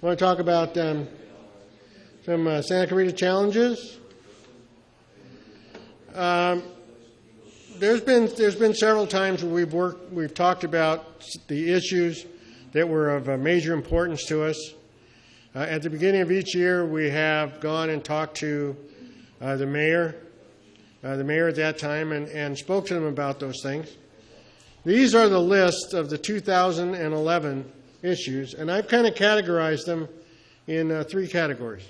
I want to talk about some Santa Clarita challenges. There's been several times where we've talked about the issues that were of major importance to us. At the beginning of each year, we have gone and talked to the mayor at that time, and spoke to them about those things. These are the list of the 2011 issues, and I've kind of categorized them in three categories.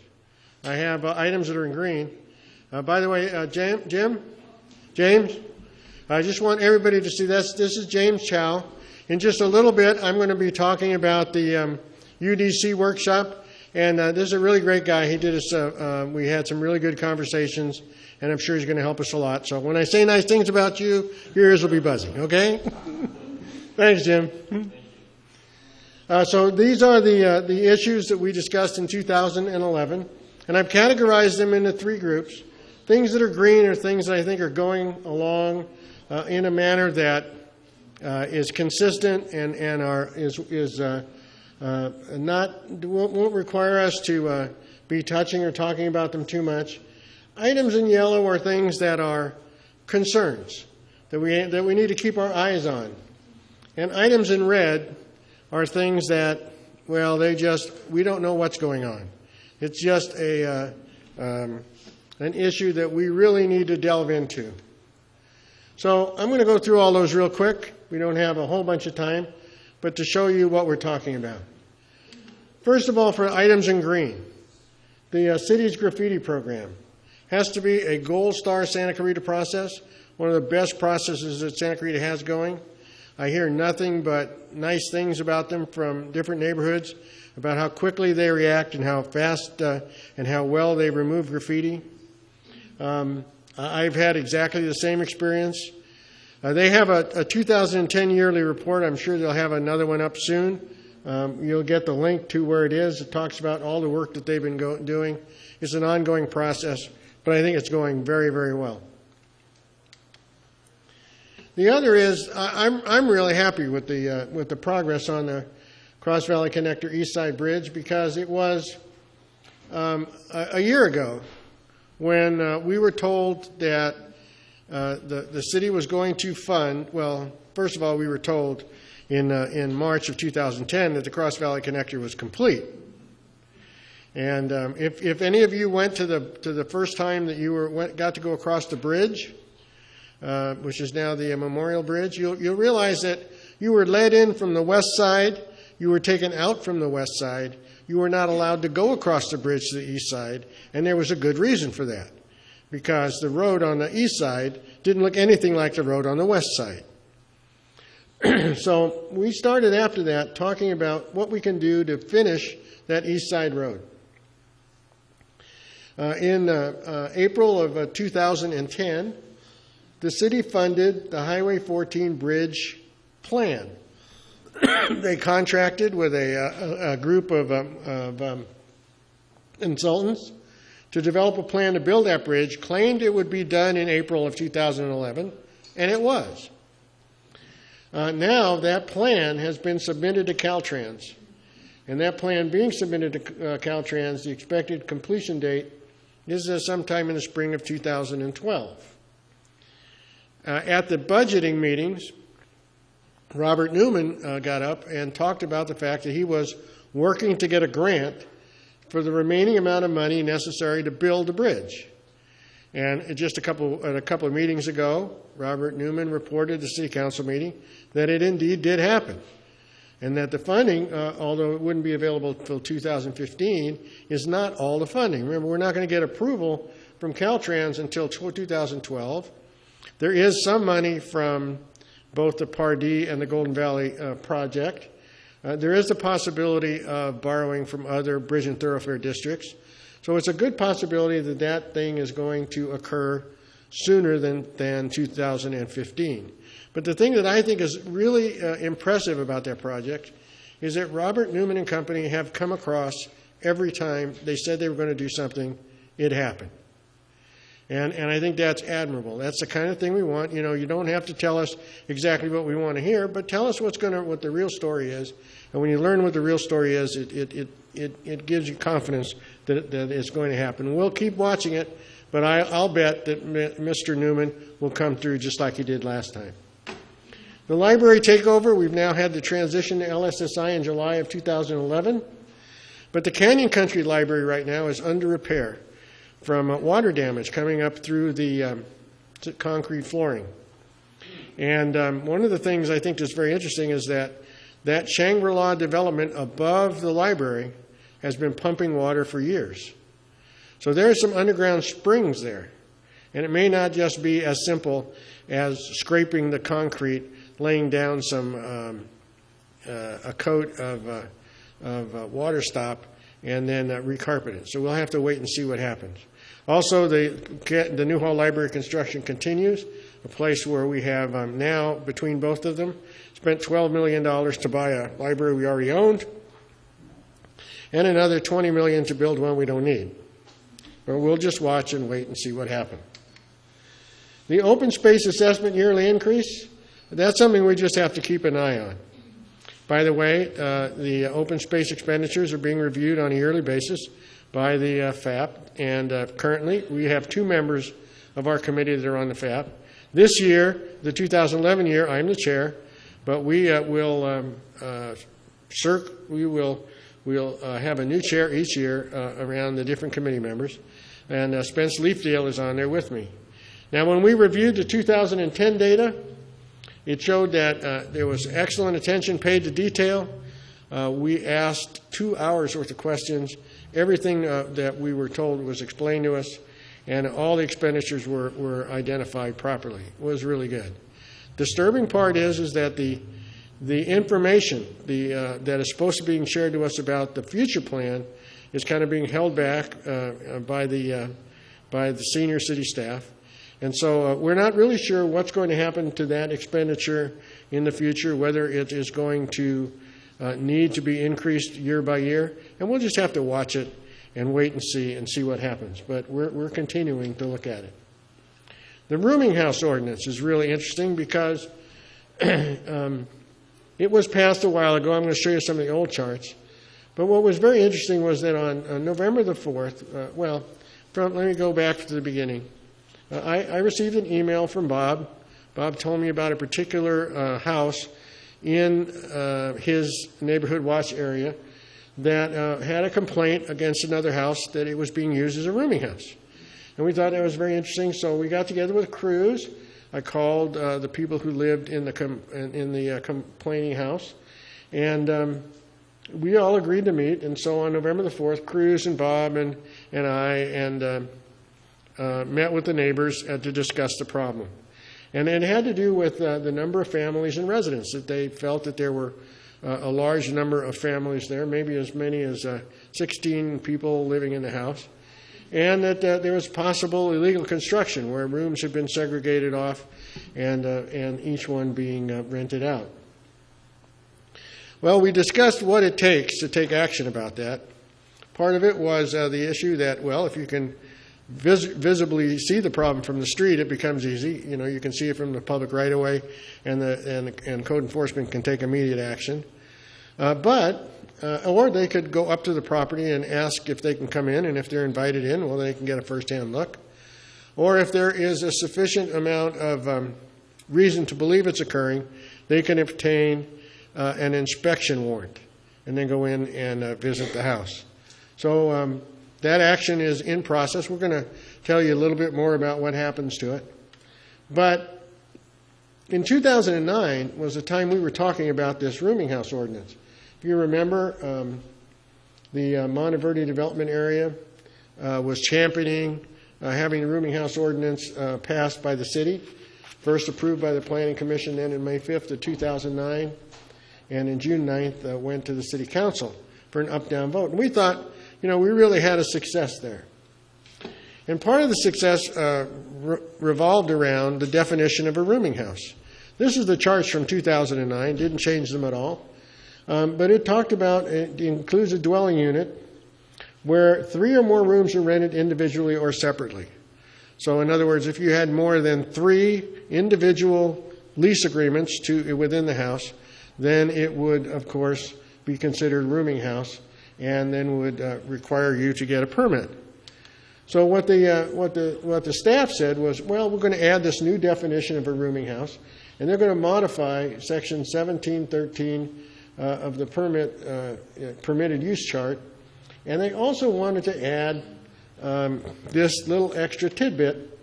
I have items that are in green. By the way, James, I just want everybody to see this. This is James Chow. In just a little bit, I'm going to be talking about the UDC workshop, and this is a really great guy. He did us. We had some really good conversations, and I'm sure he's going to help us a lot. So when I say nice things about you, your ears will be buzzing. Okay? Thanks, Jim. So these are the issues that we discussed in 2011, and I've categorized them into three groups. Things that are green are things that I think are going along in a manner that is consistent and won't require us to be touching or talking about them too much. Items in yellow are things that are concerns that we need to keep our eyes on, and items in red are things that, well, we don't know what's going on. It's just an issue that we really need to delve into. So I'm going to go through all those real quick. We don't have a whole bunch of time, but to show you what we're talking about. First of all, for items in green, the city's graffiti program has to be a gold star Santa Clarita process, one of the best processes that Santa Clarita has going. I hear nothing but nice things about them from different neighborhoods, about how quickly they react and how fast and how well they remove graffiti. I've had exactly the same experience. They have a 2010 yearly report. I'm sure they'll have another one up soon. You'll get the link to where it is. It talks about all the work that they've been doing. It's an ongoing process, but I think it's going very, very well. The other is I'm really happy with the progress on the Cross Valley Connector East Side Bridge, because it was a year ago when we were told that the city was going to fund. Well, first of all, we were told in March of 2010 that the Cross Valley Connector was complete. And if any of you went to the first time that you got to go across the bridge, which is now the Memorial Bridge, you'll realize that you were led in from the west side, you were taken out from the west side, you were not allowed to go across the bridge to the east side, and there was a good reason for that, because the road on the east side didn't look anything like the road on the west side. So we started after that talking about what we can do to finish that east side road. In April of 2010, the city funded the Highway 14 bridge plan. They contracted with a group of consultants to develop a plan to build that bridge, claimed it would be done in April of 2011, and it was. Now that plan has been submitted to Caltrans, and that plan being submitted to Caltrans, the expected completion date is sometime in the spring of 2012. At the budgeting meetings, Robert Newman got up and talked about the fact that he was working to get a grant for the remaining amount of money necessary to build the bridge. And just a couple of meetings ago, Robert Newman reported at the City Council meeting that it indeed did happen, and that the funding, although it wouldn't be available until 2015, is not all the funding. Remember, we're not going to get approval from Caltrans until 2012. There is some money from both the Pardee and the Golden Valley project. There is the possibility of borrowing from other bridge and thoroughfare districts. So it's a good possibility that that thing is going to occur sooner than 2015. But the thing that I think is really impressive about that project is that Robert Newman and company have come across every time they said they were going to do something, it happened. And I think that's admirable. That's the kind of thing we want. You know, you don't have to tell us exactly what we want to hear, but tell us what the real story is. And when you learn what the real story is, it gives you confidence that it's going to happen. We'll keep watching it, but I'll bet that Mr. Newman will come through just like he did last time. The library takeover, we've now had the transition to LSSI in July of 2011, but the Canyon Country Library right now is under repair from water damage coming up through the concrete flooring. And one of the things I think that's very interesting is that Shangri-La development above the library has been pumping water for years. So there are some underground springs there. And it may not just be as simple as scraping the concrete, laying down a coat of water stop, and then recarpet it. So we'll have to wait and see what happens. Also, the Newhall Library construction continues, a place where we have now, between both of them, spent $12 million to buy a library we already owned, and another $20 million to build one we don't need. But we'll just watch and wait and see what happens. The open space assessment yearly increase, that's something we just have to keep an eye on. By the way, the open space expenditures are being reviewed on a yearly basis by the FAP, and currently we have 2 members of our committee that are on the FAP. This year, the 2011 year, I'm the chair, but we will have a new chair each year around the different committee members, and Spence Leafdale is on there with me. Now, when we reviewed the 2010 data, it showed that there was excellent attention paid to detail. We asked 2 hours worth of questions. Everything that we were told was explained to us, and all the expenditures were identified properly. It was really good. Disturbing part is that the information that is supposed to be being shared to us about the future plan is kind of being held back by the senior city staff. And so we're not really sure what's going to happen to that expenditure in the future, whether it is going to need to be increased year by year. And we'll just have to watch it and wait and see what happens. But we're continuing to look at it. The rooming house ordinance is really interesting because it was passed a while ago. I'm going to show you some of the old charts. But what was very interesting was that on November the 4th, let me go back to the beginning. I received an email from Bob. Bob told me about a particular house in his neighborhood watch area that had a complaint against another house that it was being used as a rooming house. And we thought that was very interesting, so we got together with crews. I called the people who lived in the complaining house, and we all agreed to meet. And so on November the 4th, Cruz and Bob and I met with the neighbors to discuss the problem. And it had to do with the number of families and residents, that they felt that there were a large number of families there, maybe as many as 16 people living in the house, and that there was possible illegal construction where rooms had been segregated off and each one being rented out. Well, we discussed what it takes to take action about that. Part of it was the issue that, well, if you can visibly see the problem from the street, it becomes easy. You know, you can see it from the public right of way, and code enforcement can take immediate action. Or they could go up to the property and ask if they can come in, and if they're invited in, well, they can get a first-hand look. Or if there is a sufficient amount of reason to believe it's occurring, they can obtain an inspection warrant and then go in and visit the house. So that action is in process. We're going to tell you a little bit more about what happens to it. But in 2009 was the time we were talking about this rooming house ordinance. If you remember, the Monteverde development area was championing having the rooming house ordinance passed by the city, first approved by the Planning Commission, then on May 5th of 2009, and in June 9th went to the City Council for an up-down vote. And we thought, you know, we really had a success there. And part of the success revolved around the definition of a rooming house. This is the charts from 2009, didn't change them at all. But it talked about, it includes a dwelling unit where 3 or more rooms are rented individually or separately. So in other words, if you had more than 3 individual lease agreements within the house, then it would, of course, be considered rooming house and then would require you to get a permit. So what the staff said was, well, we're going to add this new definition of a rooming house, and they're going to modify Section 1713 of the permitted use chart, and they also wanted to add this little extra tidbit,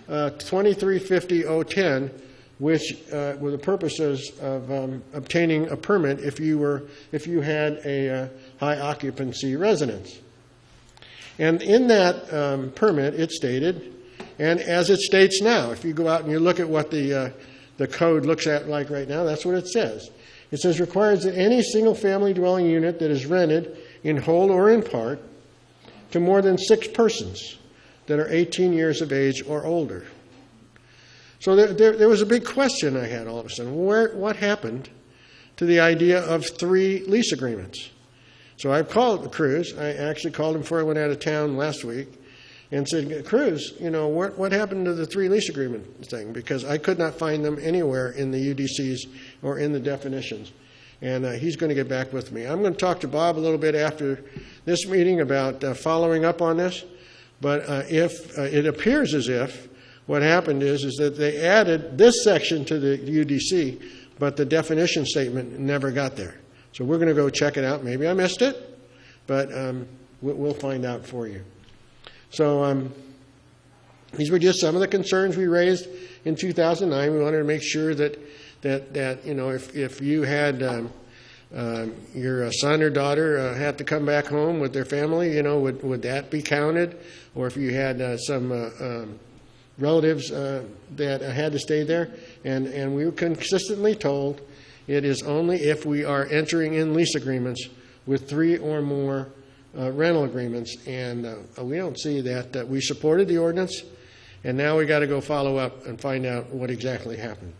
2350.010, which were the purposes of obtaining a permit if you had a high occupancy residence. And in that permit, it stated, and as it states now, if you go out and you look at what the code looks at like right now, that's what it says. It says, requires that any single-family dwelling unit that is rented in whole or in part to more than 6 persons that are 18 years of age or older. So there was a big question I had all of a sudden. What happened to the idea of 3 lease agreements? So I called Cruz. I actually called him before I went out of town last week and said, Cruz, what happened to the 3 lease agreement thing? Because I could not find them anywhere in the UDCs or in the definitions. And he's going to get back with me. I'm going to talk to Bob a little bit after this meeting about following up on this. But if it appears as if what happened is that they added this section to the UDC, but the definition statement never got there. So we're going to go check it out. Maybe I missed it, but we'll find out for you. So these were just some of the concerns we raised in 2009. We wanted to make sure that if you had your son or daughter had to come back home with their family, would that be counted? Or if you had some relatives that had to stay there, and we were consistently told it is only if we are entering in lease agreements with 3 or more rental agreements, and we don't see that. We supported the ordinance, and now we got to go follow up and find out what exactly happened.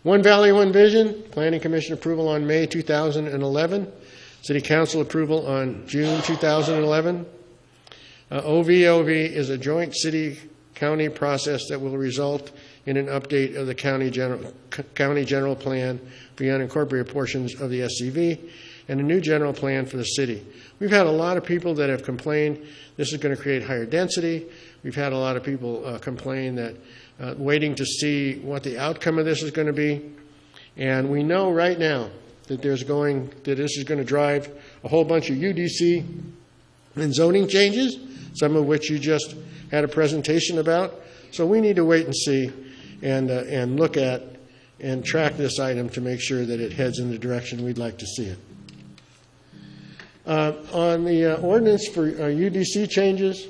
One Valley, One Vision, Planning Commission approval on May 2011, City Council approval on June 2011. OVOV is a joint city-county process that will result in an update of the county general plan for the unincorporated portions of the SCV and a new general plan for the city. We've had a lot of people that have complained this is going to create higher density. We've had a lot of people complain that waiting to see what the outcome of this is going to be. And we know right now that this is going to drive a whole bunch of UDC and zoning changes, some of which you just had a presentation about. So we need to wait and see and look at and track this item to make sure that it heads in the direction we'd like to see it. On the ordinance for UDC changes,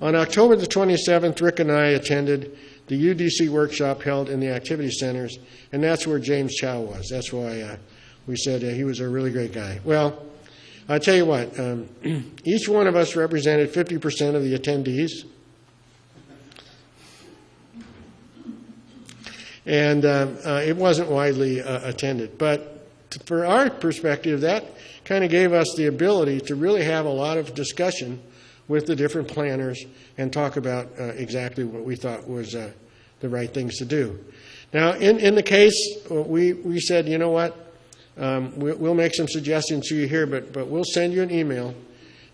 on October the 27th, Rick and I attended the UDC workshop held in the activity centers, and that's where James Chow was. That's why we said he was a really great guy. Well, I'll tell you what, each one of us represented 50% of the attendees. And it wasn't widely attended. But for our perspective, that kind of gave us the ability to really have a lot of discussion with the different planners and talk about exactly what we thought was the right things to do. Now, in the case, we said, you know what, we'll make some suggestions to you here, but we'll send you an email.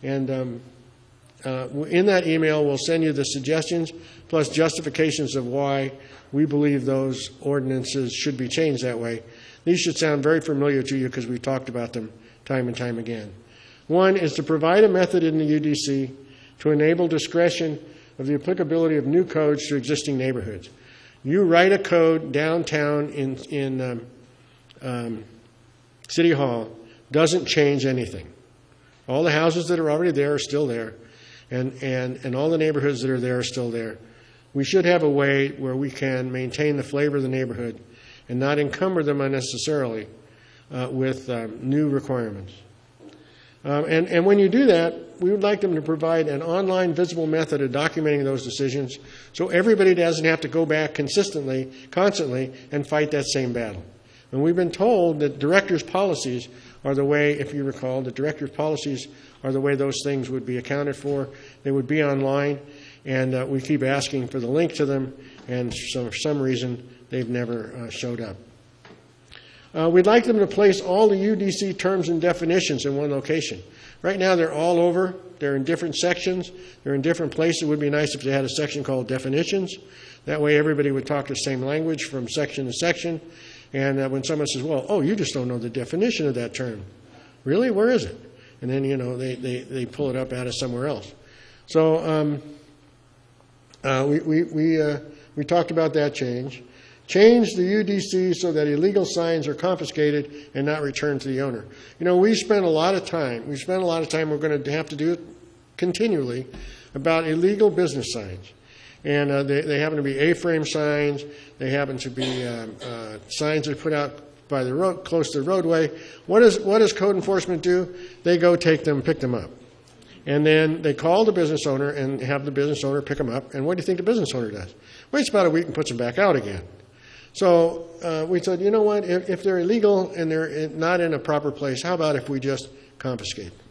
And in that email, we'll send you the suggestions plus justifications of why we believe those ordinances should be changed that way. These should sound very familiar to you because we've talked about them time and time again. One is to provide a method in the UDC to enable discretion of the applicability of new codes to existing neighborhoods. You write a code downtown in City Hall, doesn't change anything. All the houses that are already there are still there, and all the neighborhoods that are there are still there. We should have a way where we can maintain the flavor of the neighborhood and not encumber them unnecessarily with new requirements. And when you do that, we would like them to provide an online visible method of documenting those decisions so everybody doesn't have to go back constantly and fight that same battle. And we've been told that directors' policies are the way, if you recall, the directors' policies are the way those things would be accounted for. They would be online. and we keep asking for the link to them, and so for some reason they've never showed up. We'd like them to place all the UDC terms and definitions in one location. Right now they're all over. They're in different sections. They're in different places. It would be nice if they had a section called definitions. That way everybody would talk the same language from section to section. And when someone says, well, oh, you just don't know the definition of that term. Really? Where is it? And then, they pull it up out of somewhere else. So we talked about that change. Change the UDC so that illegal signs are confiscated and not returned to the owner. We spent a lot of time. We're going to have to do it continually about illegal business signs. And they happen to be A-frame signs. They happen to be signs that are put out by the road, close to the roadway. What does code enforcement do? They go take them, pick them up. And then they call the business owner and have the business owner pick them up. And what do you think the business owner does? Waits about a week and puts them back out again. So we said, you know what, if they're illegal and they're not in a proper place, how about if we just confiscate them?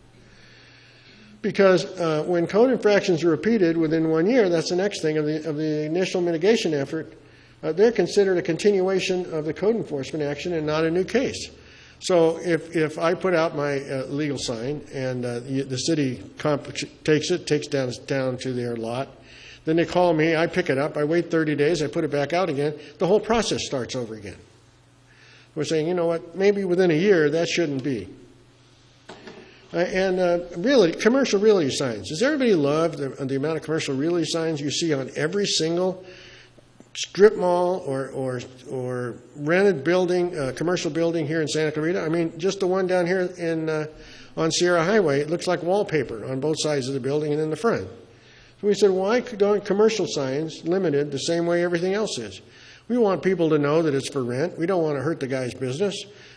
Because when code infractions are repeated within 1 year, that's the next thing of the initial mitigation effort, they're considered a continuation of the code enforcement action and not a new case. So if I put out my legal sign and the city takes down to their lot, then they call me, I pick it up, I wait 30 days, I put it back out again, the whole process starts over again. We're saying, you know what, maybe within a year that shouldn't be. Commercial realty signs. Does everybody love the amount of commercial realty signs you see on every single strip mall or rented building, commercial building here in Santa Clarita? I mean, just the one down here on Sierra Highway, it looks like wallpaper on both sides of the building and in the front. So we said, why aren't commercial signs limited the same way everything else is? We want people to know that it's for rent. We don't want to hurt the guy's business.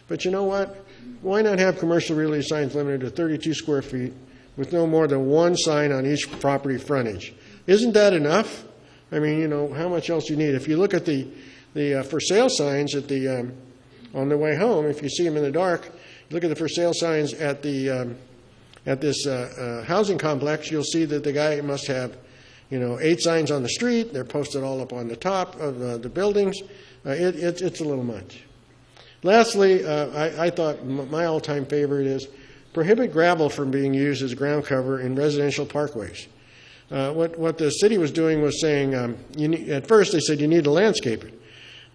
But you know what? Why not have commercial realty signs limited to 32 square feet with no more than one sign on each property frontage? Isn't that enough? I mean, how much else do you need? If you look at the for sale signs at on the way home, if you see them in the dark, look at the for sale signs at this housing complex, you'll see that the guy must have, 8 signs on the street. They're posted all up on the top of the buildings. It's a little much. Lastly, I thought my all-time favorite is prohibit gravel from being used as ground cover in residential parkways. What the city was doing was saying, at first they said you need to landscape it.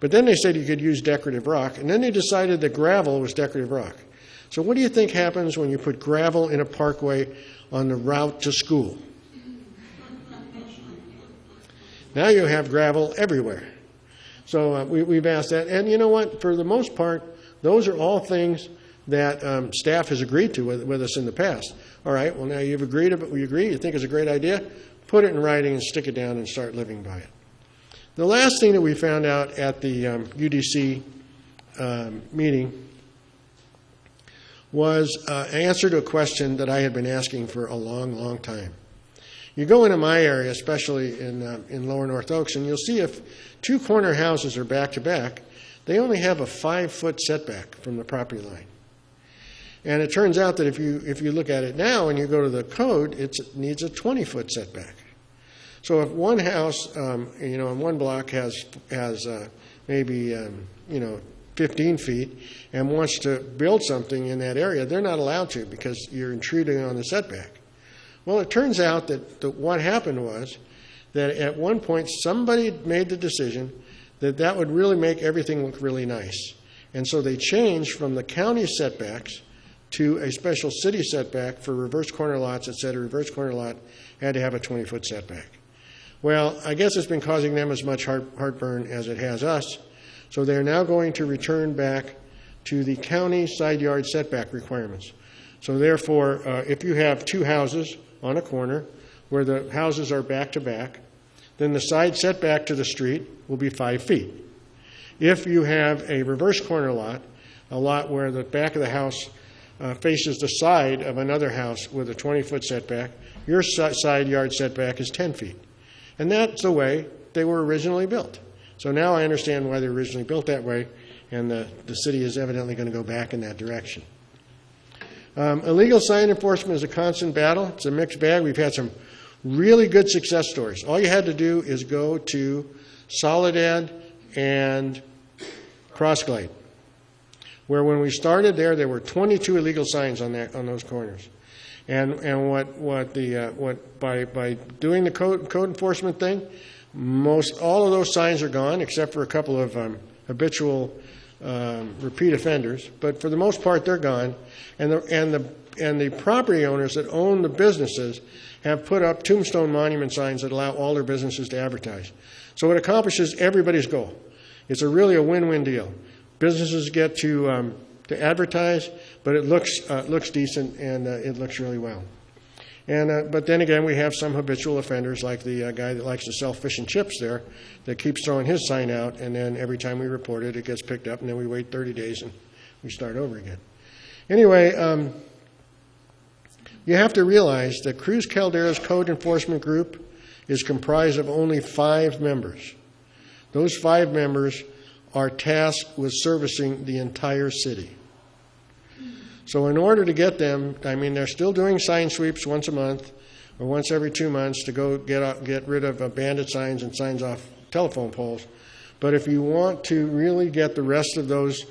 But then they said you could use decorative rock. And then they decided that gravel was decorative rock. So what do you think happens when you put gravel in a parkway on the route to school? Now you have gravel everywhere. So we've asked that. And you know what? For the most part, those are all things that staff has agreed to with us in the past. All right, well, now you've agreed, you agree, you think it's a great idea, put it in writing and stick it down and start living by it. The last thing that we found out at the UDC meeting was an answer to a question that I had been asking for a long, long time. You go into my area, especially in Lower North Oaks, and you'll see if 2 corner houses are back to back, they only have a 5-foot setback from the property line. And it turns out that if you look at it now and you go to the code, it needs a 20-foot setback. So if one house, in one block has maybe 15 feet and wants to build something in that area, they're not allowed to because you're intruding on the setback. Well, it turns out that what happened was that at one point somebody made the decision that would really make everything look really nice. And so they changed from the county setbacks to a special city setback for reverse corner lots that said a reverse corner lot had to have a 20-foot setback. Well, I guess it's been causing them as much heartburn as it has us. So they're now going to return back to the county side yard setback requirements. So therefore, if you have 2 houses on a corner where the houses are back to back, then the side setback to the street will be 5 feet. If you have a reverse corner lot, a lot where the back of the house faces the side of another house with a 20-foot setback, your side yard setback is 10 feet. And that's the way they were originally built. So now I understand why they were originally built that way, and the city is evidently going to go back in that direction. Illegal sign enforcement is a constant battle. It's a mixed bag. We've had some really good success stories. All you had to do is go to Soledad and Crossglade, where when we started there were 22 illegal signs on those corners. And by doing the code enforcement thing, all of those signs are gone, except for a couple of habitual repeat offenders. But for the most part, they're gone. And the property owners that own the businesses have put up tombstone monument signs that allow all their businesses to advertise. So it accomplishes everybody's goal. It's really a win-win deal. Businesses get to advertise, but it looks decent and it looks really well. And but then again, we have some habitual offenders, like the guy that likes to sell fish and chips there, that keeps throwing his sign out, and then every time we report it, it gets picked up, and then we wait 30 days and we start over again. Anyway, you have to realize that Cruz Caldera's code enforcement group is comprised of only 5 members. Those 5 members are tasked with servicing the entire city. So in order to get them, I mean, they're still doing sign sweeps once a month or once every 2 months to go get rid of bandit signs and signs off telephone poles. But if you want to really get the rest of those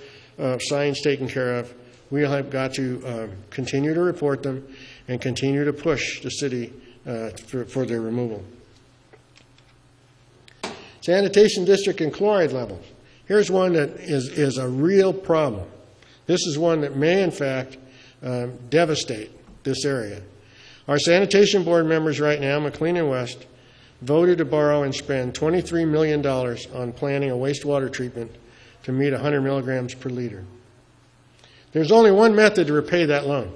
signs taken care of, we have got to continue to report them and continue to push the city for their removal. Sanitation district and chloride levels. Here's one that is a real problem. This is one that may, in fact, devastate this area. Our sanitation board members right now, McLean and West, voted to borrow and spend $23 million on planning a wastewater treatment to meet 100 milligrams per liter. There's only one method to repay that loan.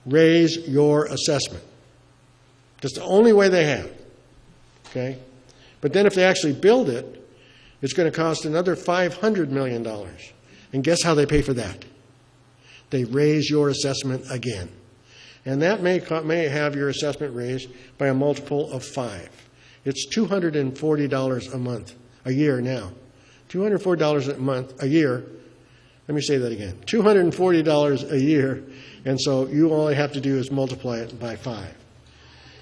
Raise your assessment. That's the only way they have. Okay? But then if they actually build it, it's going to cost another $500 million. And guess how they pay for that? They raise your assessment again. And that may have your assessment raised by a multiple of 5. It's $240 a year now. $240 a year. Let me say that again. $240 a year. And so you all have to do is multiply it by 5.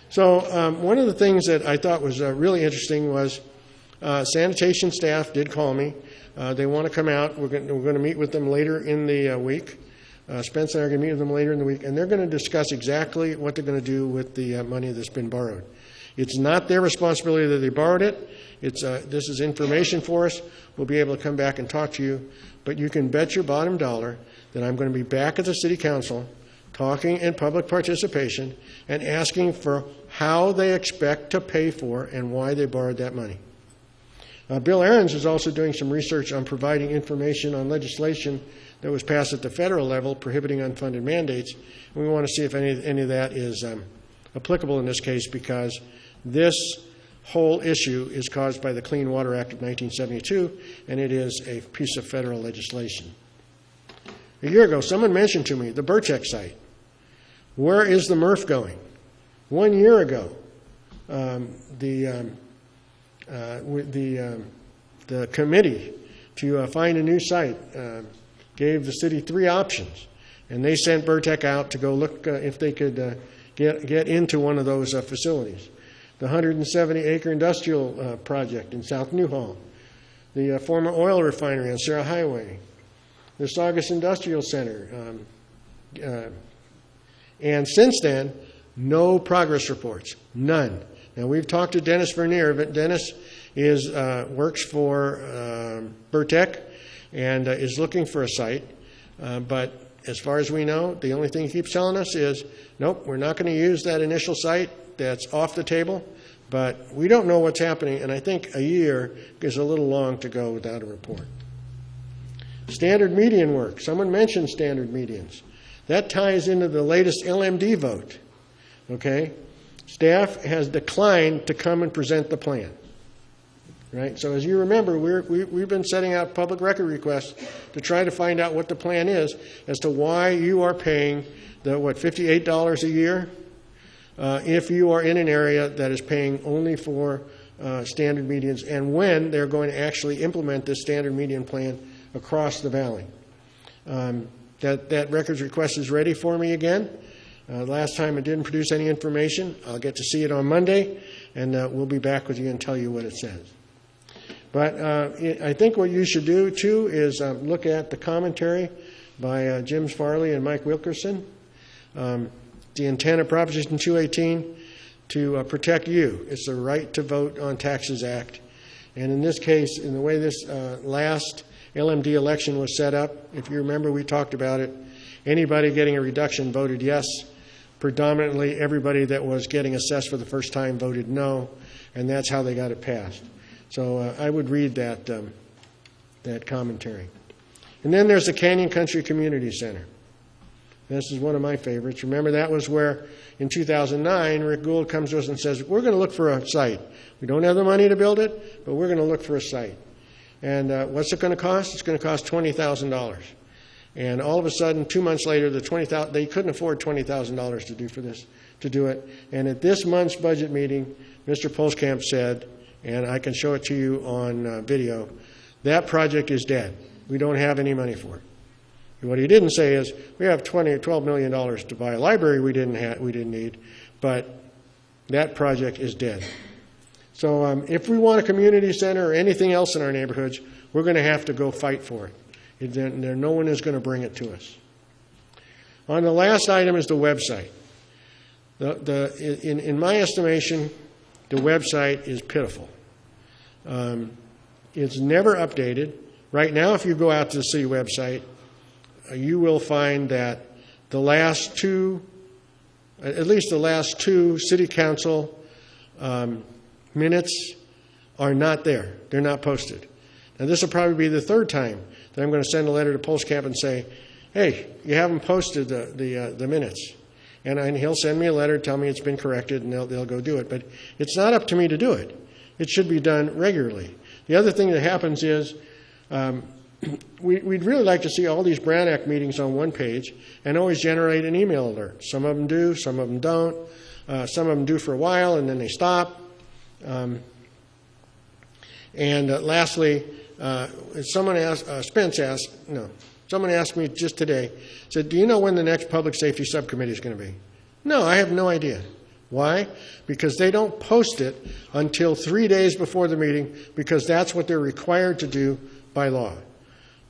So one of the things that I thought was really interesting was sanitation staff did call me. They want to come out. We're going to meet with them later in the week. Spence and I are going to meet with them later in the week, and they're going to discuss exactly what they're going to do with the money that's been borrowed. It's not their responsibility that they borrowed it. This is information for us. We'll be able to come back and talk to you. But you can bet your bottom dollar that I'm going to be back at the City Council talking in public participation and asking for how they expect to pay for and why they borrowed that money. Bill Ahrens is also doing some research on providing information on legislation that was passed at the federal level prohibiting unfunded mandates. And we want to see if any of that is applicable in this case, because this whole issue is caused by the Clean Water Act of 1972, and it is a piece of federal legislation. A year ago, someone mentioned to me the Burtech site. Where is the MRF going? 1 year ago, the committee to find a new site gave the city 3 options, and they sent Burtech out to go look if they could get into one of those facilities. The 170-acre industrial project in South Newhall, the former oil refinery on Sarah Highway, the Saugus Industrial Center, and since then, no progress reports, none. Now, we've talked to Dennis Vernier, but Dennis works for Burtech and is looking for a site. But as far as we know, the only thing he keeps telling us is, nope, we're not going to use that initial site. That's off the table. But we don't know what's happening, and I think a year is a little long to go without a report. Standard median work. Someone mentioned standard medians. That ties into the latest LMD vote. Okay? Staff has declined to come and present the plan. Right? So as you remember, we've been setting out public record requests to try to find out what the plan is as to why you are paying the, $58 a year if you are in an area that is paying only for standard medians, and when they're going to actually implement this standard median plan across the valley. That records request is ready for me again. Last time it didn't produce any information. I'll get to see it on Monday, and we'll be back with you and tell you what it says. But I think what you should do, too, is look at the commentary by Jim Farley and Mike Wilkerson. The intent of Proposition 218 to protect you. It's the Right to Vote on Taxes Act. And in this case, in the way this last LMD election was set up, if you remember, we talked about it, anybody getting a reduction voted yes. Predominantly, everybody that was getting assessed for the first time voted no, and that's how they got it passed. So I would read that commentary. And then there's the Canyon Country Community Center. This is one of my favorites. Remember, that was where in 2009, Rick Gould comes to us and says, we're going to look for a site. We don't have the money to build it, but we're going to look for a site. And what's it going to cost? It's going to cost $20,000. And all of a sudden, 2 months later, they couldn't afford $20,000 to do it. And at this month's budget meeting, Mr. Polskamp said, and I can show it to you on video, that project is dead. We don't have any money for it. And what he didn't say is, we have $12 million to buy a library we didn't need, but that project is dead. So if we want a community center or anything else in our neighborhoods, we're going to have to go fight for it. No one is going to bring it to us. On the last item is the website. In my estimation, the website is pitiful. It's never updated. Right now, if you go out to the city website, you will find that at least the last two city council minutes are not there. They're not posted. Now, this will probably be the third time that I'm going to send a letter to Polskamp and say, hey, you haven't posted the minutes. And he'll send me a letter, tell me it's been corrected, and they'll go do it. But it's not up to me to do it. It should be done regularly. The other thing that happens is we'd really like to see all these Brown Act meetings on one page and always generate an email alert. Some of them do, some of them don't. Some of them do for a while, and then they stop. Lastly, someone asked me just today, said, do you know when the next Public Safety Subcommittee is going to be? No, I have no idea. Why? Because they don't post it until 3 days before the meeting, because that's what they're required to do by law.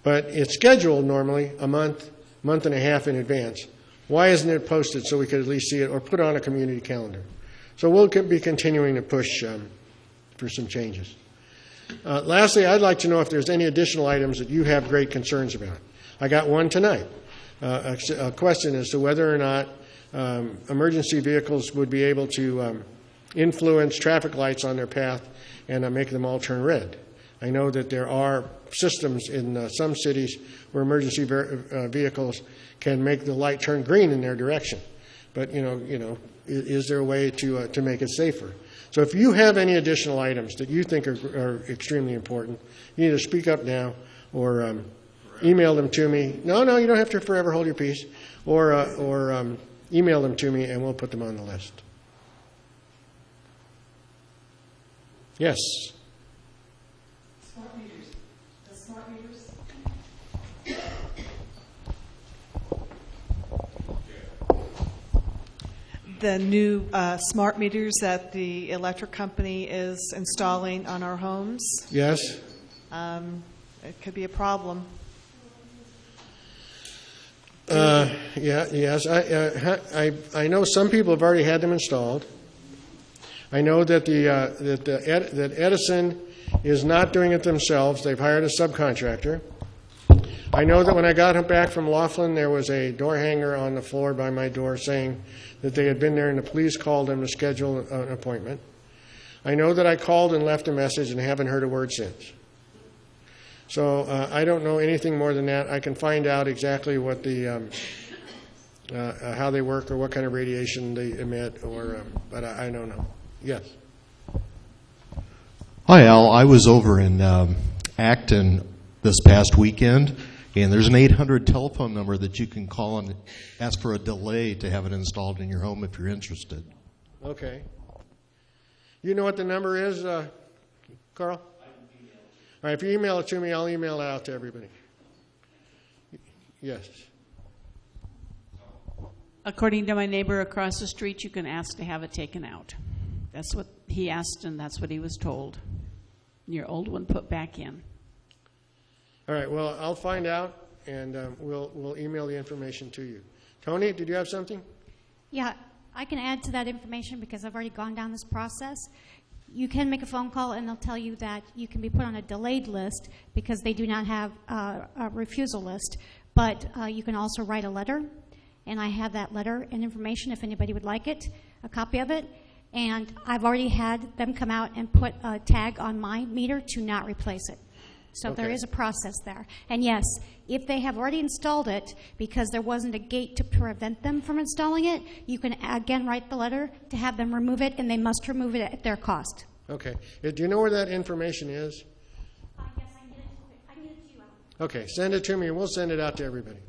But it's scheduled normally a month and a half in advance. Why isn't it posted so we could at least see it or put on a community calendar? So we'll be continuing to push for some changes. Lastly, I'd like to know if there's any additional items that you have great concerns about. I got one tonight, a question as to whether or not emergency vehicles would be able to influence traffic lights on their path and make them all turn red. I know that there are systems in some cities where emergency vehicles can make the light turn green in their direction. But, is there a way to make it safer? So if you have any additional items that you think are extremely important, you either speak up now or email them to me. No, you don't have to forever hold your peace. Or email them to me, and we'll put them on the list. Yes? Smart meters. The smart meters. The new smart meters that the electric company is installing on our homes. Yes? It could be a problem. Yes. I know some people have already had them installed. I know that that Edison is not doing it themselves. They've hired a subcontractor. I know that when I got back from Laughlin, there was a door hanger on the floor by my door saying that they had been there and the police called them to schedule an appointment. I know that I called and left a message and haven't heard a word since. So I don't know anything more than that. I can find out exactly what how they work or what kind of radiation they emit, but I don't know. Yes. Hi, Al. I was over in Acton this past weekend, and there's an 800 telephone number that you can call and ask for a delay to have it installed in your home if you're interested. Okay. You know what the number is, Carl? All right, if you email it to me, I'll email it out to everybody. Yes. According to my neighbor across the street, you can ask to have it taken out. That's what he asked, and that's what he was told. Your old one put back in. All right, well, I'll find out, and we'll email the information to you. Tony, did you have something? Yeah, I can add to that information because I've already gone down this process. You can make a phone call, and they'll tell you that you can be put on a delayed list because they do not have a refusal list. But you can also write a letter, and I have that letter and information if anybody would like it, a copy of it. And I've already had them come out and put a tag on my meter to not replace it. So there is a process there. And yes, if they have already installed it because there wasn't a gate to prevent them from installing it, you can again write the letter to have them remove it, and they must remove it at their cost. Okay. Do you know where that information is? Yes, I can get it to you. Okay, send it to me, and we'll send it out to everybody.